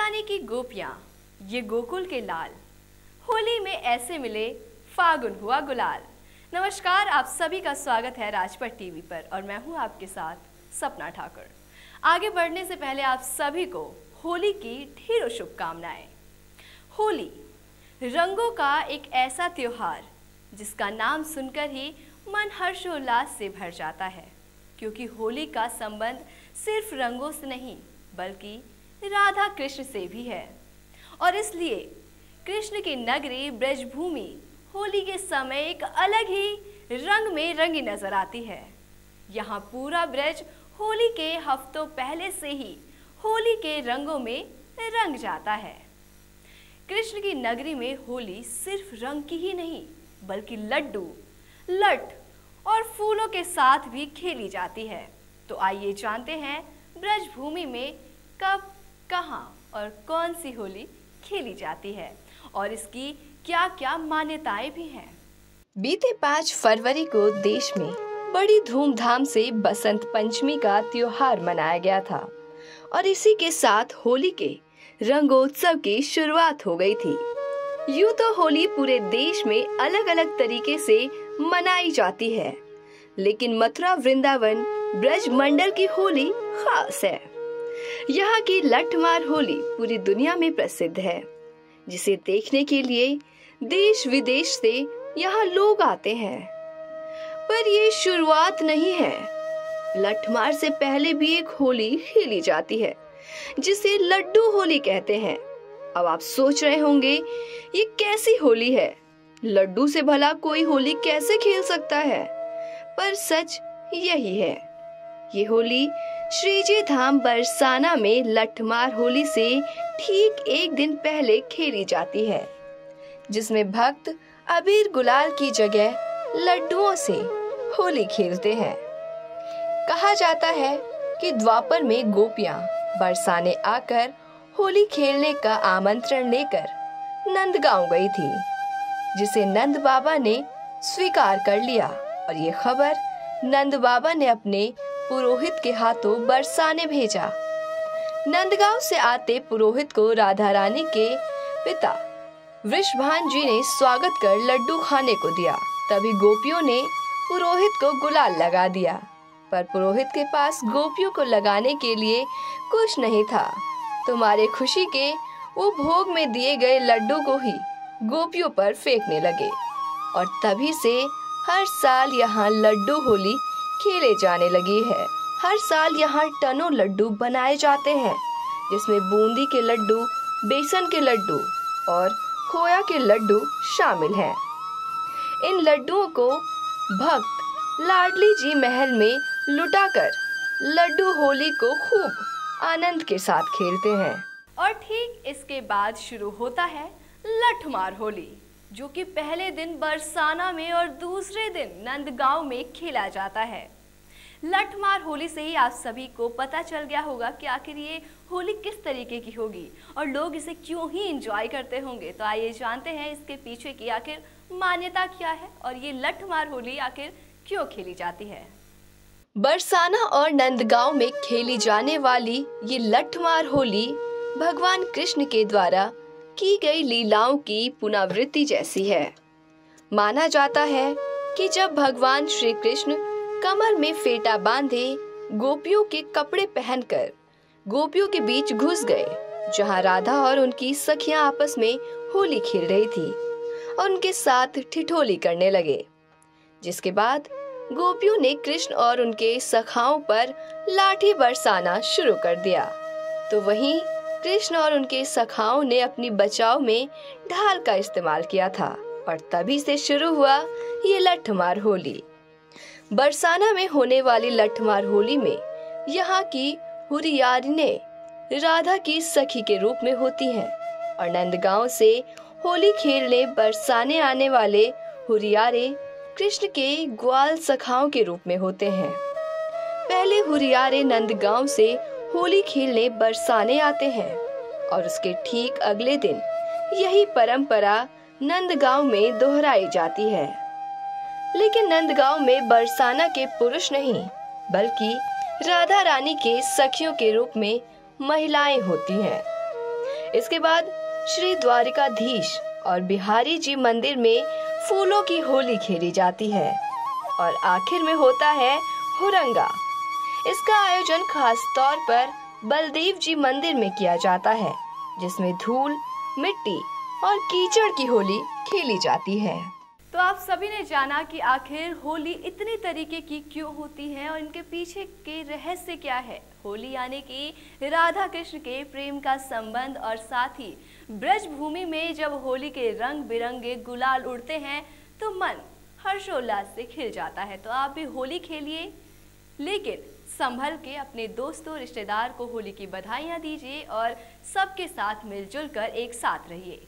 बरसाने की गोपियाँ, ये गोकुल के लाल, होली में ऐसे मिले फागुन हुआ गुलाल। नमस्कार, आप सभी का स्वागत है राजपट टीवी पर और मैं हूँ आपके साथ सपना ठाकुर। आगे बढ़ने से पहले आप सभी को होली की ढेरों शुभकामनाएं। होली रंगों का एक ऐसा त्योहार जिसका नाम सुनकर ही मन हर्षोल्लास से भर जाता है, क्योंकि होली का संबंध सिर्फ रंगों से नहीं बल्कि राधा कृष्ण से भी है। और इसलिए कृष्ण की नगरी ब्रजभूमि होली के समय एक अलग ही रंग में रंगी नजर आती है। यहाँ पूरा ब्रज होली के हफ्तों पहले से ही होली के रंगों में रंग जाता है। कृष्ण की नगरी में होली सिर्फ रंग की ही नहीं बल्कि लड्डू, लट और फूलों के साथ भी खेली जाती है। तो आइए जानते हैं ब्रजभूमि में कब, कहाँ और कौन सी होली खेली जाती है और इसकी क्या क्या मान्यताएं भी हैं। बीते 5 फरवरी को देश में बड़ी धूमधाम से बसंत पंचमी का त्योहार मनाया गया था और इसी के साथ होली के रंगोत्सव की शुरुआत हो गई थी। यूं तो होली पूरे देश में अलग अलग तरीके से मनाई जाती है, लेकिन मथुरा वृंदावन ब्रज मंडल की होली खास है। यहाँ की लठमार होली पूरी दुनिया में प्रसिद्ध है, जिसे देखने के लिए देश विदेश से यहाँ लोग आते हैं। पर ये शुरुआत नहीं है। लठमार से पहले भी एक होली खेली जाती है जिसे लड्डू होली कहते हैं। अब आप सोच रहे होंगे ये कैसी होली है, लड्डू से भला कोई होली कैसे खेल सकता है? पर सच यही है। ये होली श्रीजी धाम बरसाना में लठमार होली से ठीक एक दिन पहले खेली जाती है, जिसमें भक्त अबीर गुलाल की जगह लड्डुओं से होली खेलते हैं। कहा जाता है कि द्वापर में गोपियां बरसाने आकर होली खेलने का आमंत्रण लेकर नंदगांव गई थी, जिसे नंद बाबा ने स्वीकार कर लिया और ये खबर नंद बाबा ने अपने पुरोहित के हाथों बरसाने भेजा। नंदगांव से आते पुरोहित को राधा रानी के पिता वृषभान जी ने स्वागत कर लड्डू खाने को दिया। तभी गोपियों ने पुरोहित को गुलाल लगा दिया, पर पुरोहित के पास गोपियों को लगाने के लिए कुछ नहीं था। तुम्हारे खुशी के वो भोग में दिए गए लड्डू को ही गोपियों पर फेंकने लगे और तभी से हर साल यहाँ लड्डू होली खेले जाने लगी है। हर साल यहाँ टनों लड्डू बनाए जाते हैं, जिसमें बूंदी के लड्डू, बेसन के लड्डू और खोया के लड्डू शामिल हैं। इन लड्डुओं को भक्त लाडली जी महल में लुटाकर लड्डू होली को खूब आनंद के साथ खेलते हैं। और ठीक इसके बाद शुरू होता है लठमार होली, जो कि पहले दिन बरसाना में और दूसरे दिन नंदगांव में खेला जाता है। लठमार होली से ही आप सभी को पता चल गया होगा कि आखिर ये होली किस तरीके की होगी और लोग इसे क्यों ही एंजॉय करते होंगे। तो आइए जानते हैं इसके पीछे की आखिर मान्यता क्या है और ये लठमार होली आखिर क्यों खेली जाती है। बरसाना और नंदगांव में खेली जाने वाली ये लठमार होली भगवान कृष्ण के द्वारा की गई लीलाओं की पुनरावृत्ति जैसी है। माना जाता है कि जब भगवान श्री कृष्ण कमर में फेटा बांधे गोपियों के कपड़े पहनकर गोपियों के बीच घुस गए, जहां राधा और उनकी सखियां आपस में होली खेल रही थी और उनके साथ ठिठोली करने लगे। जिसके बाद गोपियों ने कृष्ण और उनके सखाओं पर लाठी बरसाना शुरू कर दिया, तो वहीं कृष्ण और उनके सखाओं ने अपनी बचाव में ढाल का इस्तेमाल किया था और तभी से शुरू हुआ ये लठमार होली। बरसाना में होने वाली लठमार होली में यहाँ की हुरियारिनें राधा की सखी के रूप में होती हैं और नंदगांव से होली खेलने बरसाने आने वाले हुरियारे कृष्ण के ग्वाल सखाओं के रूप में होते हैं। पहले हुरियारे नंदगांव से होली खेलने बरसाने आते हैं और उसके ठीक अगले दिन यही परंपरा नंदगांव में दोहराई जाती है। लेकिन नंदगांव में बरसाना के पुरुष नहीं बल्कि राधा रानी के सखियों के रूप में महिलाएं होती हैं। इसके बाद श्री द्वारिकाधीश और बिहारी जी मंदिर में फूलों की होली खेली जाती है और आखिर में होता है हुरंगा। इसका आयोजन खास तौर पर बलदेव जी मंदिर में किया जाता है, जिसमें धूल, मिट्टी और कीचड़ की होली खेली जाती है। तो आप सभी ने जाना कि आखिर होली इतनी तरीके की क्यों होती है और इनके पीछे के रहस्य क्या है। होली यानी कि राधा कृष्ण के प्रेम का संबंध और साथ ही ब्रज भूमि में जब होली के रंग बिरंगे गुलाल उड़ते हैं तो मन हर्षोल्लास से खिल जाता है। तो आप भी होली खेलिए, लेकिन संभल के अपने दोस्तों रिश्तेदार को होली की बधाइयाँ दीजिए और सबके साथ मिलजुल कर एक साथ रहिए।